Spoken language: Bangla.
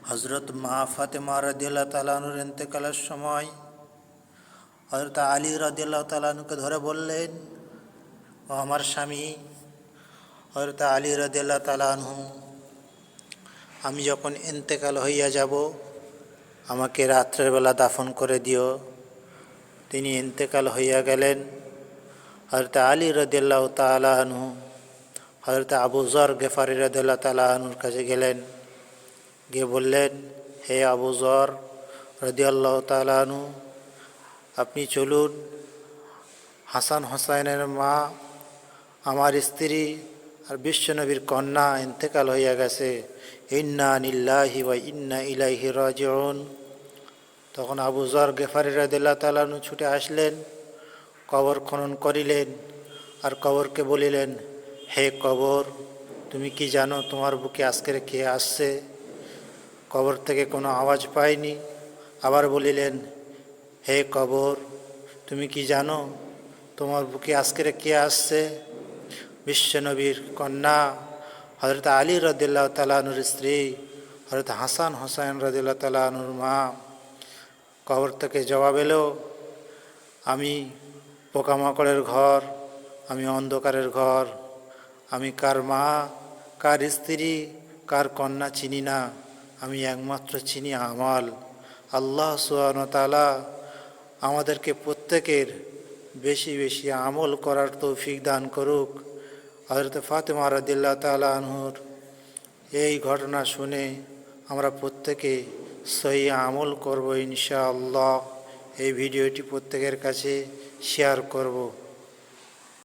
হজরত মা ফাতেমা রাদিয়াল্লাহু তাআলা আনহুর ইন্তেকালের সময় হযরত আলী রাদিয়াল্লাহু তাআলা আনহুকে ধরে বললেন, ও আমার স্বামী হযরত আলী রাদিয়াল্লাহু তাআলা আনহু, আমি যখন ইন্তেকাল হইয়া যাব আমাকে রাত্রের বেলা দাফন করে দিও। তিনি ইন্তেকাল হইয়া গেলেন। হযরত আলী রাদিয়াল্লাহু তাআলা আনহু হযরত আবু যর গিফারী রাদিয়াল্লাহু তাআলা আনহুর কাছে গেলেন, গিয়ে বললেন, হে আবু যর রাদিয়াল্লাহু তাআলা আনহু, আপনি চলুন, হাসান হোসাইনের মা আমার স্ত্রী আর বিশ্বনবীর কন্যা ইন্তেকাল হইয়া গেছে, ইন্না লিল্লাহি ওয়া ইন্না ইলাইহি রাজিউন। তখন আবু যর গিফারী রাদিয়াল্লাহু তাআলা আনহু ছুটে আসলেন, কবর খনন করিলেন আর কবরকে বলিলেন, হে কবর, তুমি কি জানো তোমার বুকে আজকের কে আসছে? কবর থেকে কোনো আওয়াজ পাইনি। আবার বলিলেন, হে কবর, তুমি কি জানো তোমার বুকে আজকের কে আসছে? বিশ্বনবীর কন্যা হযরত আলী রাদিয়াল্লাহু তাআলা আনহুর স্ত্রী হযরত হাসান হোসাইন রাদিয়াল্লাহু তাআলা আনহুর মা। কবর থেকে জবাব এলো, আমি পোকামাকড়ের ঘর, আমি অন্ধকারের ঘর, আমি কার মা, কার স্ত্রী, কার কন্যা চিনি না, আমি একমাত্র চিনি আমাল। আল্লাহ সুবহানাহু ওয়া তাআলা আমাদেরকে প্রত্যেকের বেশি বেশি আমল করার তৌফিক দান করুক। হযরত ফাতেমা রাদিয়াল্লাহু তাআলা আনহুর এই ঘটনা শুনে আমরা প্রত্যেকে সহি আমল করব ইনশাআল্লাহ। এই ভিডিওটি প্রত্যেকের কাছে শেয়ার করব।